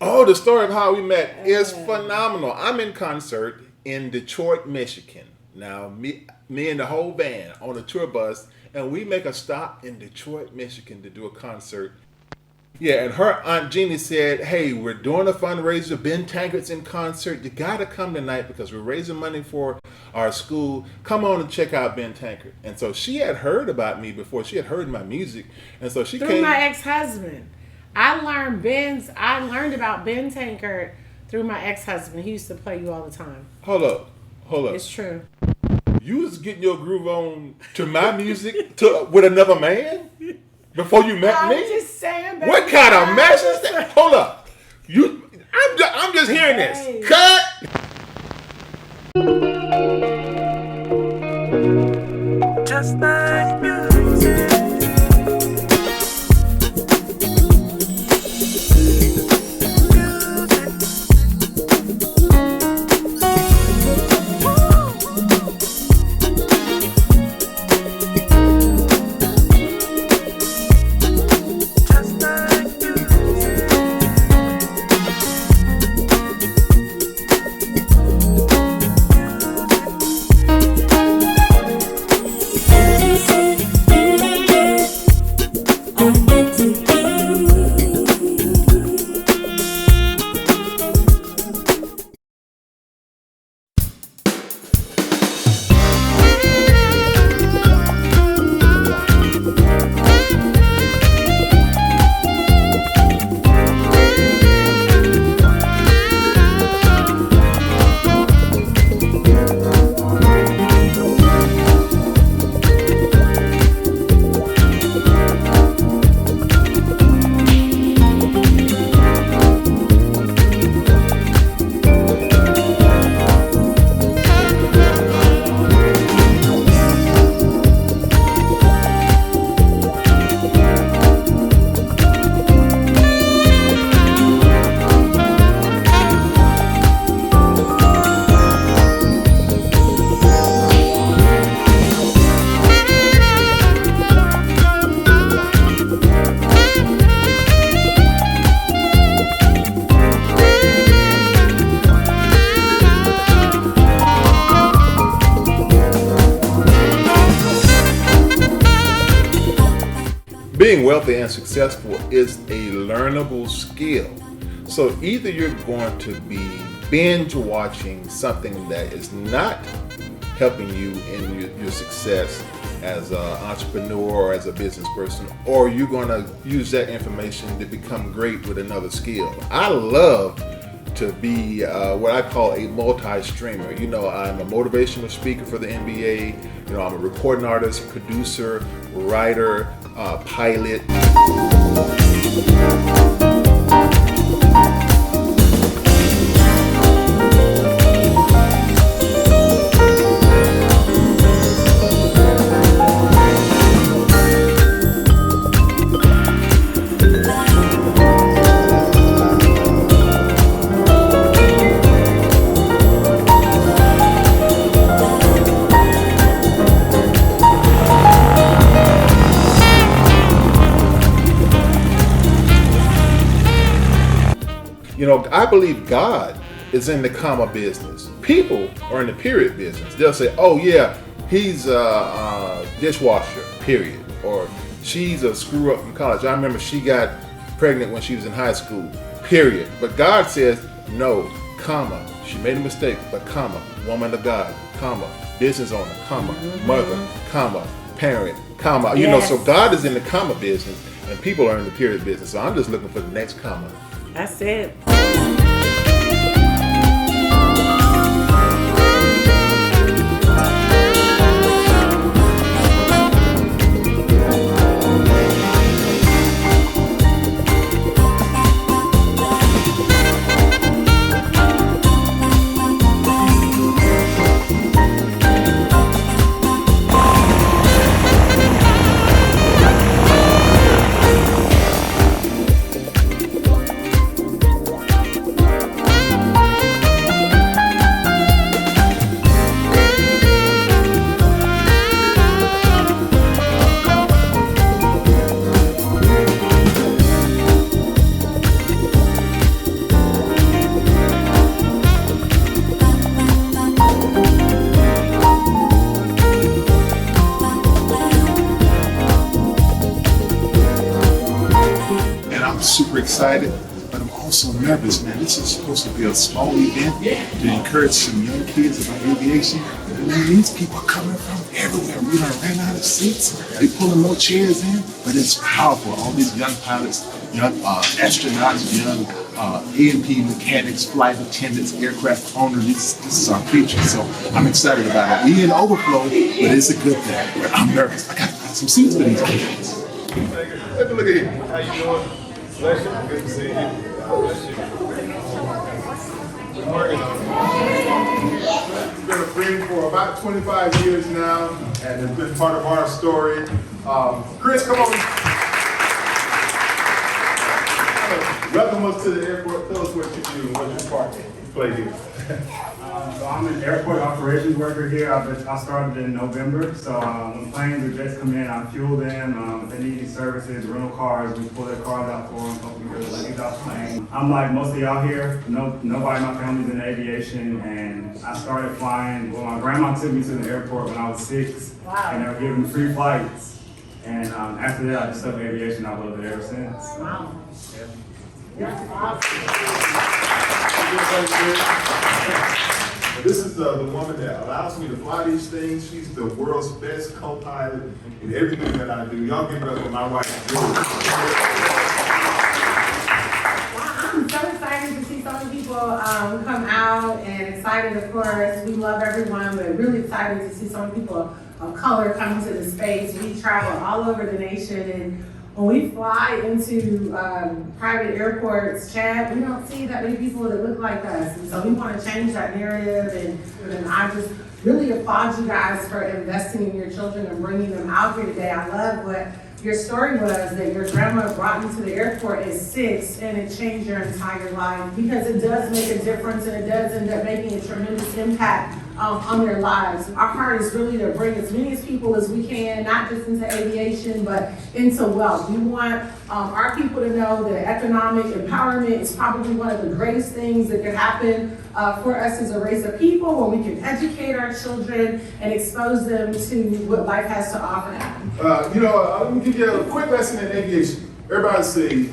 Oh, the story of how we met is phenomenal. I'm in concert in Detroit, Michigan. Now, me and the whole band on a tour bus, and we make a stop in Detroit, Michigan to do a concert. Yeah, and her aunt Jeannie said, "Hey, we're doing a fundraiser. Ben Tankards in concert. You gotta come tonight because we're raising money for our school. Come on and check out Ben Tankard." And so she had heard about me before. She had heard my music, and so she Through came. my ex-husband. I learned about Ben Tankard through my ex-husband. He used to play you all the time. Hold up. It's true. You was getting your groove on to my music with another man before you met me. I'm just saying, baby. What kind of mess is that? Hold up. I'm just hearing this. Cut. Just like music. Being wealthy and successful is a learnable skill. So either you're going to be binge watching something that is not helping you in your success as an entrepreneur or as a business person, or you're going to use that information to become great with another skill. I love to be what I call a multi-streamer. You know, I'm a motivational speaker for the NBA. You know, I'm a recording artist, producer, writer, pilot. You know, I believe God is in the comma business. People are in the period business. They'll say, "Oh yeah, he's a dishwasher, period," or "She's a screw up from college. I remember she got pregnant when she was in high school, period." But God says, "No, comma. She made a mistake, but comma, woman of God, comma, business owner, comma, mother, comma, parent, comma." You know, so God is in the comma business, and people are in the period business. So I'm just looking for the next comma. That's it. excited, but I'm also nervous, man. This is supposed to be a small event to encourage some young kids about aviation. And man, these people are coming from everywhere. We done ran out of seats. They pulling more chairs in, but it's powerful. All these young pilots, young astronauts, young A&P mechanics, flight attendants, aircraft owners. This is our future, so I'm excited about it. We in overflow, but it's a good thing. But I'm nervous. I gotta find some seats for these kids. Let me look at you. How you doing? Bless you. Good to see you. God bless you. Good morning. We've been a friend for about 25 years now, and it's been part of our story. Chris, come on. Welcome us to the airport. Tell us what you do and what your part you play here. So I'm an airport operations worker here. I started in November. So when planes or jets come in, I fuel them. If they need any services, rental cars, we pull their cars out for them, help them get the luggage off the plane. I'm like most of y'all here. Nobody in my family's in aviation, and I started flying. Well, my grandma took me to the airport when I was 6, and they were giving me free flights. And after that, I just stuck with aviation. I've loved it ever since. Wow. This is the woman that allows me to fly these things. She's the world's best co-pilot in everything that I do. Y'all give it up for my wife. I'm so excited to see so many people come out, and excited, of course. We love everyone, but really excited to see so many people of color come to the space. We travel all over the nation, and when we fly into private airports, Chad, we don't see that many people that look like us. And so we want to change that narrative, and I just really applaud you guys for investing in your children and bringing them out here today. I love what your story was, that your grandma brought you to the airport at 6 and it changed your entire life, because it does make a difference, and it does end up making a tremendous impact on their lives. Our heart is really to bring as many people as we can, not just into aviation, but into wealth. We want our people to know that economic empowerment is probably one of the greatest things that could happen for us as a race of people, when we can educate our children and expose them to what life has to offer them. Let me give you a quick lesson in aviation. Everybody say,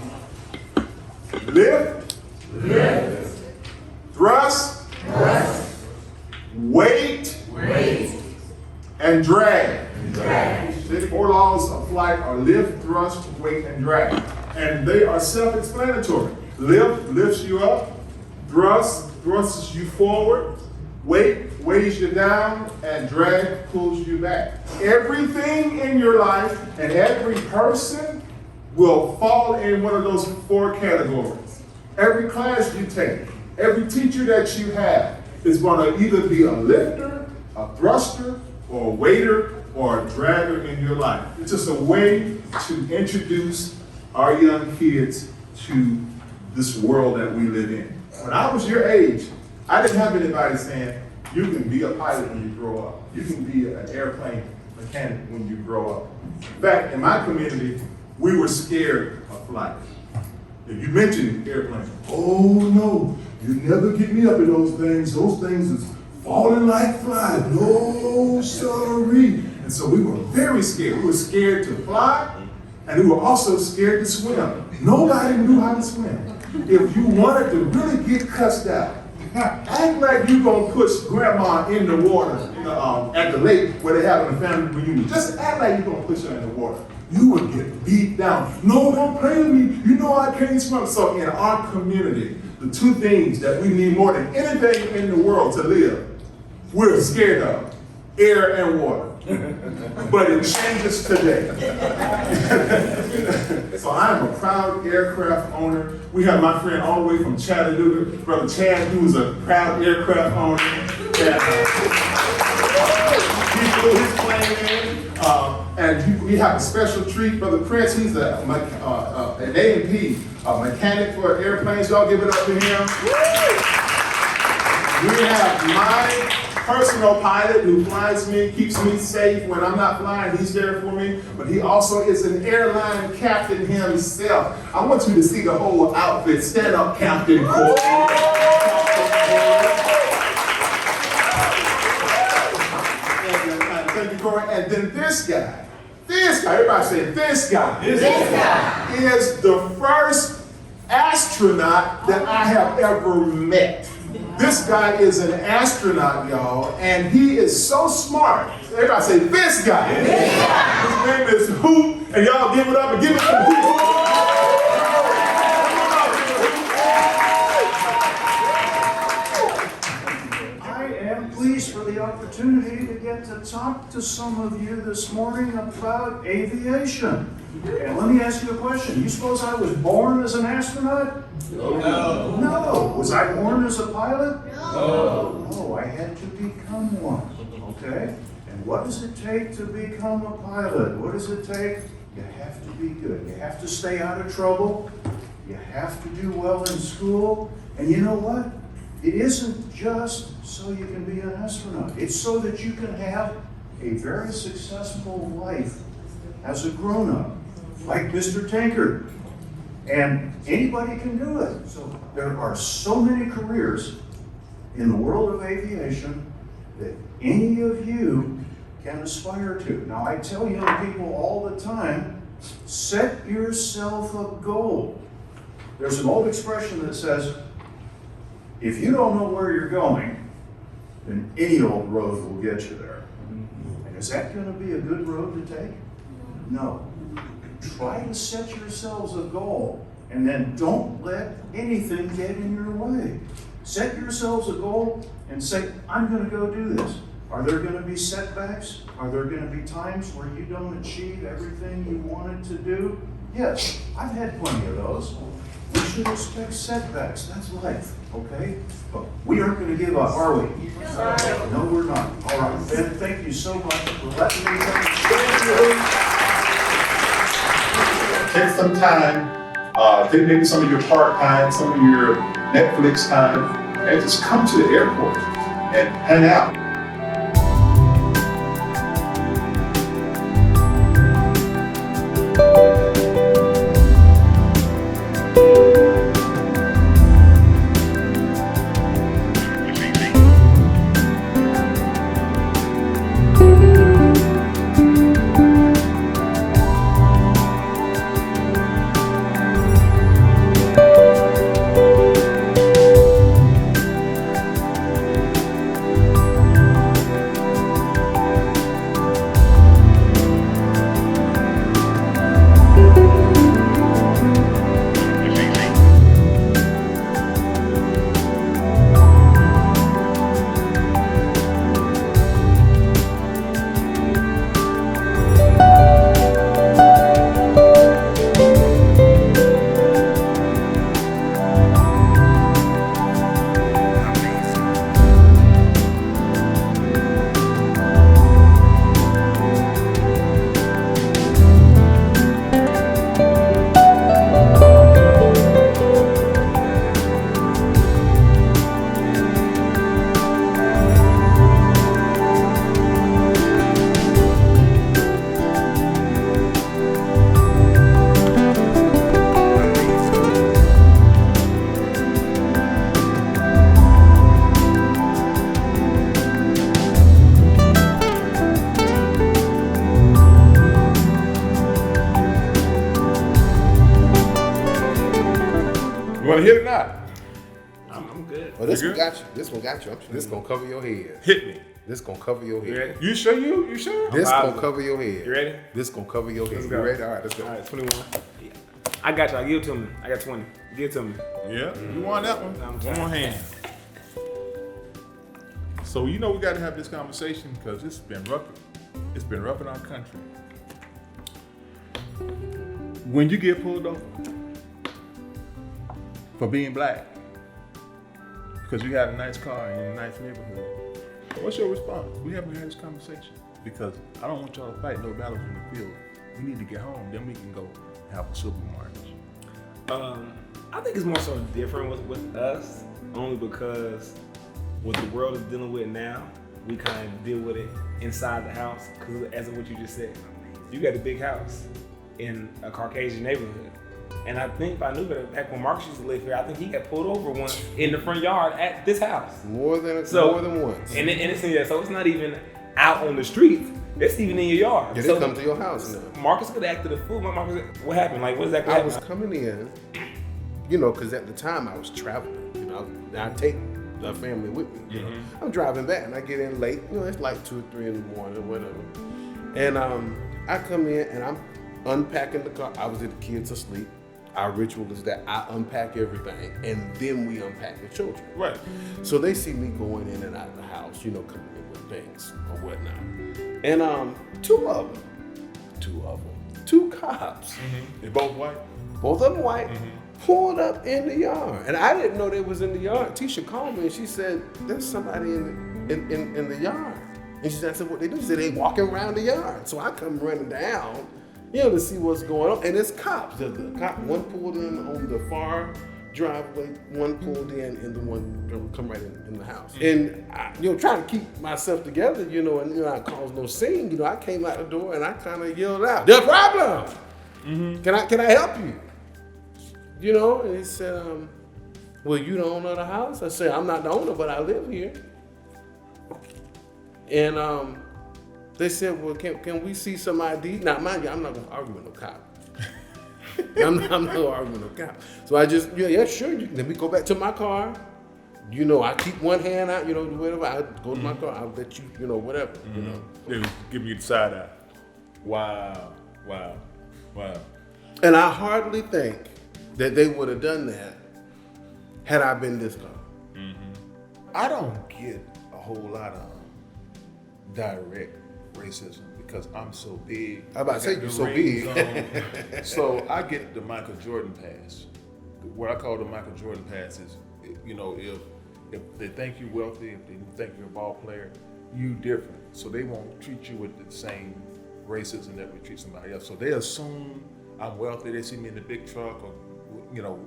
lift, thrust, weight, and drag. The 4 laws of flight are lift, thrust, weight, and drag. And they are self-explanatory. Lift lifts you up. Thrust thrusts you forward. Weight weighs you down, and drag pulls you back. Everything in your life and every person will fall in one of those 4 categories. Every class you take, every teacher that you have is going to either be a lifter, a thruster, or a waiter, or a dragger in your life. It's just a way to introduce our young kids to this world that we live in. When I was your age, I didn't have anybody saying, you can be a pilot when you grow up. You can be an airplane mechanic when you grow up. In fact, in my community, we were scared of flight. If you mention airplanes, oh no, you never get me up in those things. Those things is falling like flies. No, sorry. And so we were very scared. We were scared to fly, and we were also scared to swim. Nobody knew how to swim. If you wanted to really get cussed out, act like you gonna push grandma in the water at the lake where they have a family reunion. Just act like you gonna push her in the water. You would get beat down. No, don't play with me. You know I can't swim. So in our community, the 2 things that we need more than anything in the world to live, we're scared of: air and water. But it changes today. So I'm a proud aircraft owner. We have my friend all the way from Chattanooga, Brother Chad, who is a proud aircraft owner. He flew his plane in. And we have a special treat, Brother Prince. He's an A&P mechanic for airplanes. Y'all give it up to him. We have my personal pilot who flies me, keeps me safe when I'm not flying. He's there for me. But he also is an airline captain himself. I want you to see the whole outfit. Stand up, Captain Corey. Thank you, Corey. And then this guy, everybody say this guy is the first astronaut that I have ever met. This guy is an astronaut, y'all, and he is so smart. Everybody say, this guy. His name is Hoop, and y'all give it up and give it some Hoop. I am pleased for the opportunity to get to talk to some of you this morning about aviation. And let me ask you a question. You suppose I was born as an astronaut? No. No. Was I born as a pilot? No. No, I had to become one. Okay? And what does it take to become a pilot? What does it take? You have to be good. You have to stay out of trouble. You have to do well in school. And you know what? It isn't just so you can be an astronaut. It's so that you can have a very successful life as a grown-up, like Mr. Tankard. And anybody can do it. So there are so many careers in the world of aviation that any of you can aspire to. Now, I tell young people all the time, set yourself a goal. There's an old expression that says, if you don't know where you're going, then any old road will get you there. And is that going to be a good road to take? No. Try to set yourselves a goal, and then don't let anything get in your way. Set yourselves a goal and say, I'm going to go do this. Are there going to be setbacks? Are there going to be times where you don't achieve everything you wanted to do? Yes, I've had plenty of those. We should expect setbacks. That's life, okay? But we aren't going to give up, are we? No, we're not. All right, Ben, thank you so much for letting me Take some time, take maybe some of your part time, some of your Netflix time, and just come to the airport and hang out. Want to hit it or not? I'm good. Oh, this You one good? got you. This one got you. This gonna cover your head. Hit me. This gonna cover your You head. ready? You sure you sure? This positive. gonna cover your head. You ready? This gonna cover your head. Let's You go. ready? All right, let's go. All right, 21. I got y'all. Give it to me. I got 20. Give it to me. Yeah, you won that one. I'm One more trying. hand. So you know we got to have this conversation because it's been rough. It's been rough in our country. When you get pulled over for being black because you got a nice car in a nice neighborhood, what's your response? We haven't had this conversation because I don't want y'all to fight no battles in the field. We need to get home, then we can go have a civil march. I think it's more so different with us, only because what the world is dealing with now, we kind of deal with it inside the house. Because as of what you just said, you got a big house in a Caucasian neighborhood. And I think if I knew better, back when Marcus used to live here, I think he got pulled over once in the front yard at this house. More than once. And it's so it's not even out on the streets. It's even in your yard. Yeah, they So come to your house now. Marcus could have acted a fool. Marcus, what happened? Like, what exactly I happened? was coming in you know, because at the time I was traveling. You know, I take the family with me. You know, I'm driving back and I get in late. You know, it's like 2 or 3 in the morning or whatever. And I come in and I'm unpacking the car. I was at the kids asleep. Our ritual is that I unpack everything and then we unpack the children. Right. So they see me going in and out of the house, you know, coming in with things or whatnot. And two cops, They both white. both of them white, pulled up in the yard. And I didn't know they was in the yard. Tisha called me and she said, there's somebody in the yard. And she said, I said, what they do? She said, they walking around the yard. So I come running down, you know, to see what's going on. And it's cops. The cop, one pulled in on the far driveway, one pulled in, and the one come right in the house. And I, you know, trying to keep myself together, you know, and I caused no scene. You know, I came out the door and I kind of yelled out, "The problem! Can I help you?" You know, and he said, "Well, you the owner of the house?" I said, "I'm not the owner, but I live here." And they said, "Well, can we see some ID?" Now, mind you, I'm not gonna argue with no cop. I'm not gonna argue with no cop. So I just, yeah, sure. Let me go back to my car. You know, I keep one hand out. You know, whatever. I go to my car. I'll let you. You know, whatever. You know. They was giving you the side eye. Wow. And I hardly think that they would have done that had I been this calm. I don't get a whole lot of direct racism because I'm so big. I'm about to say I got you're the so rings big. on. So I get the Michael Jordan pass. What I call the Michael Jordan pass is, you know, if they think you're wealthy, if they think you're a ball player, you different. So they won't treat you with the same racism that we treat somebody else. So they assume I'm wealthy. They see me in the big truck, or you know,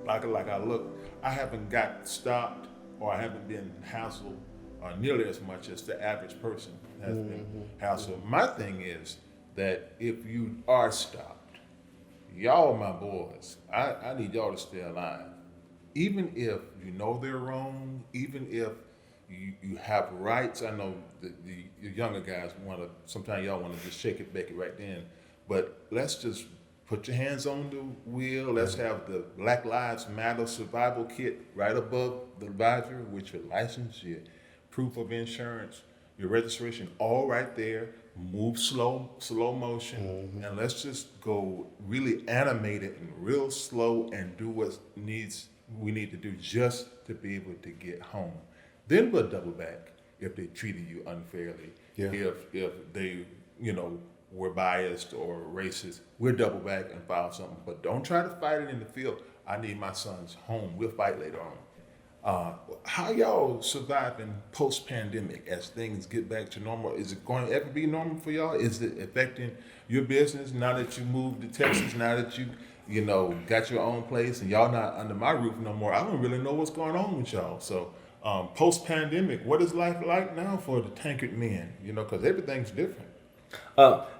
like I look. I haven't got stopped, or I haven't been hassled nearly as much as the average person has been hassled. My thing is that if you are stopped, y'all my boys, I need y'all to stay alive. Even if you know they're wrong, even if you have rights. I know the younger guys sometimes y'all want to just shake it, bake it right then. But let's just put your hands on the wheel. Let's have the Black Lives Matter survival kit right above the visor with your license, your proof of insurance, your registration, all right there. Move slow motion, and let's just go really animated and real slow and do what we need to do just to be able to get home. Then we'll double back if they treated you unfairly. Yeah. If they, you know, were biased or racist, we'll double back and file something. But don't try to fight it in the field. I need my sons home. We'll fight later on. How y'all surviving post-pandemic as things get back to normal? Is it going to ever be normal for y'all? Is it affecting your business now that you moved to Texas, now that you know, got your own place and y'all not under my roof no more? I don't really know what's going on with y'all. So post-pandemic, what is life like now for the Tankard men? You know, because everything's different.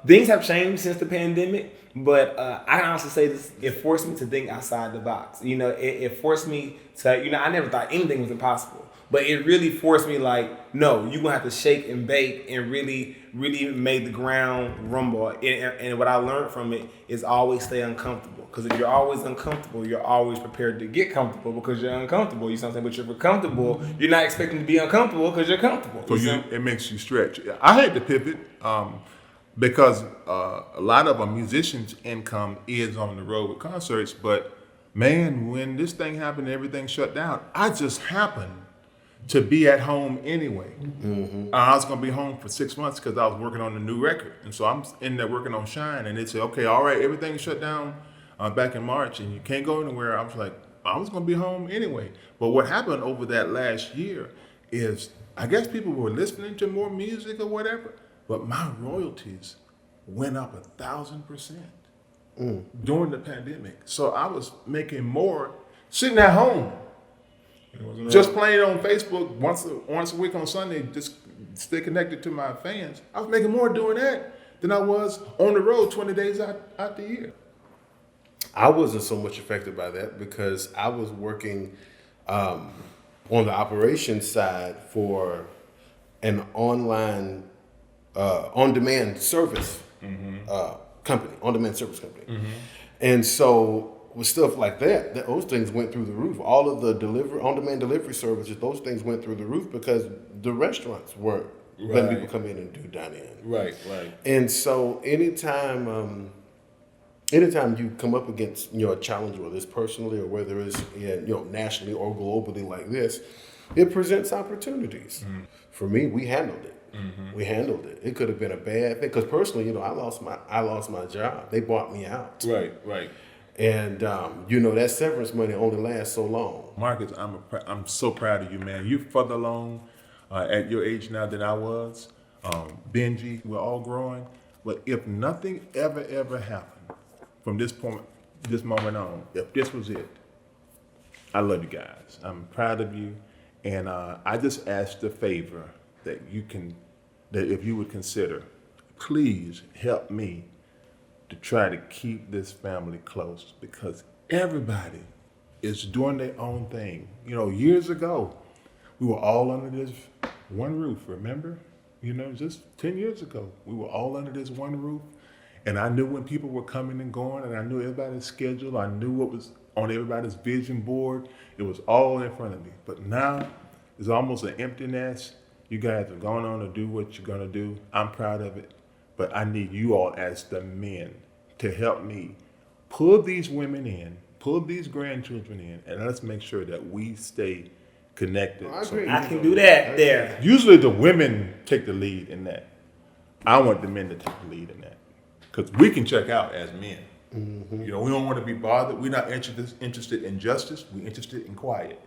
Things have changed since the pandemic, but I can honestly say this: it forced me to think outside the box. You know, it forced me to, you know, I never thought anything was impossible, but it really forced me, like, no, you're gonna have to shake and bake and really make the ground rumble. And what I learned from it is always stay uncomfortable, because if you're always uncomfortable, you're always prepared to get comfortable because you're uncomfortable. You know what I'm saying? But if you're comfortable, you're not expecting to be uncomfortable because you're comfortable. So it makes you stretch. I had to pivot. Because a lot of a musician's income is on the road with concerts, but man, when this thing happened, everything shut down. I just happened to be at home anyway. I was gonna be home for 6 months because I was working on a new record, and so I'm in there working on Shine, and they said, okay, all right, everything shut down back in March, and you can't go anywhere. I was like, I was gonna be home anyway. But what happened over that last year is, I guess people were listening to more music or whatever. But my royalties went up 1,000% during the pandemic. So I was making more sitting at home, just playing on Facebook once a week on Sunday, just stay connected to my fans. I was making more doing that than I was on the road 20 days out the year. I wasn't so much affected by that because I was working on the operations side for an online on-demand service company, on-demand service company. And so with stuff like that, those things went through the roof. All of the on-demand delivery services, those things went through the roof because the restaurants weren't letting people come in and do dine-in. Right. And so anytime you come up against a challenge, whether it's personally or whether it's nationally or globally like this, it presents opportunities. For me, we handled it. We handled it. It could have been a bad thing because personally, I lost my job. They bought me out. Right. And that severance money only lasts so long. Marcus, I'm so proud of you, man. You're further along at your age now than I was. Benji, we're all growing. But if nothing ever happened from this moment on, if this was it, I love you guys. I'm proud of you. And I just asked a favor that if you would consider, please help me to try to keep this family close because everybody is doing their own thing. Years ago, we were all under this one roof, remember? Just 10 years ago, we were all under this one roof. And I knew when people were coming and going, and I knew everybody's schedule. I knew what was on everybody's vision board. It was all in front of me. But now, it's almost an empty nest. You guys are going on to do what you're going to do. I'm proud of it. But I need you all as the men to help me pull these women in, pull these grandchildren in, and let's make sure that we stay connected. I agree. I can do that there. Usually the women take the lead in that. I want the men to take the lead in that. Because we can check out as men. We don't want to be bothered. We're not interested in justice. We're interested in quiet.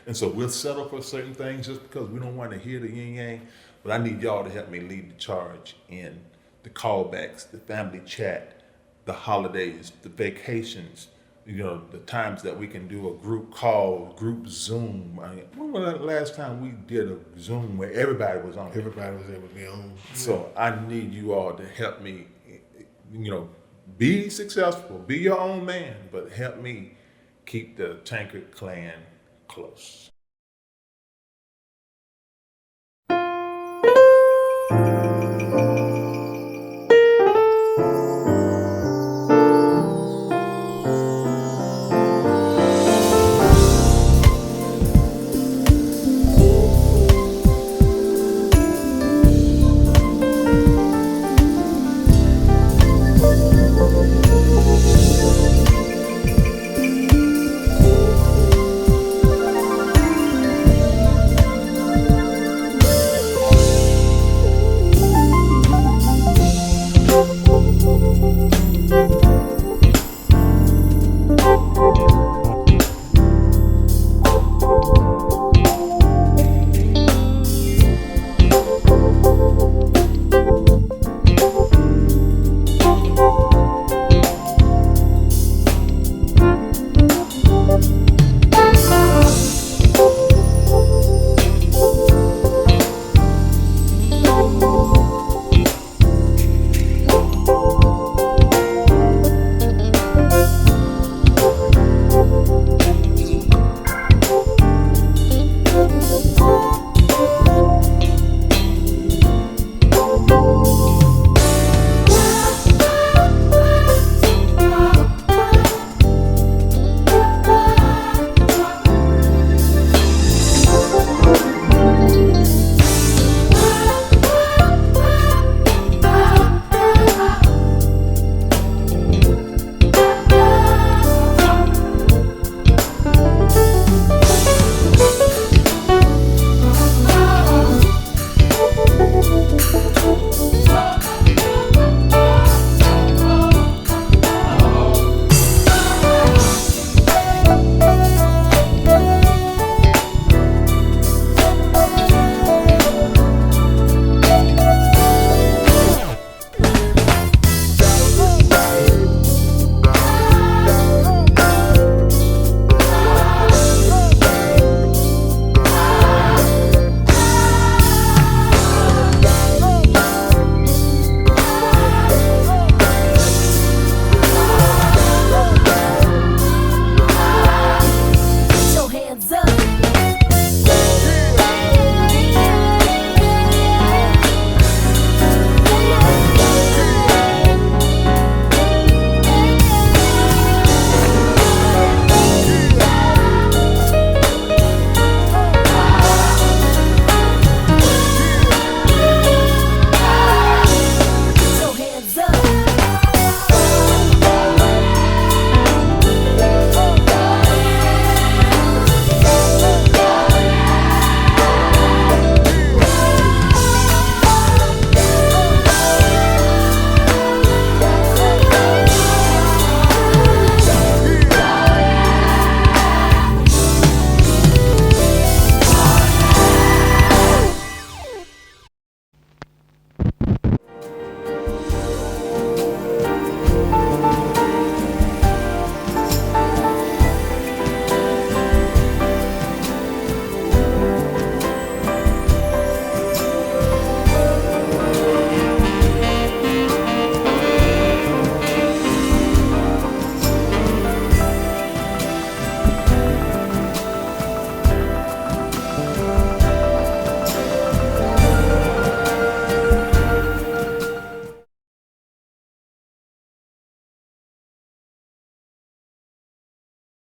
And so we'll settle for certain things just because we don't want to hear the yin-yang. But I need y'all to help me lead the charge in the callbacks, the family chat, the holidays, the vacations, the times that we can do a group call, group Zoom. When was the last time we did a Zoom where everybody was on? Everybody was able to be on. So I need you all to help me, be successful, be your own man, but help me keep the Tankard clan close.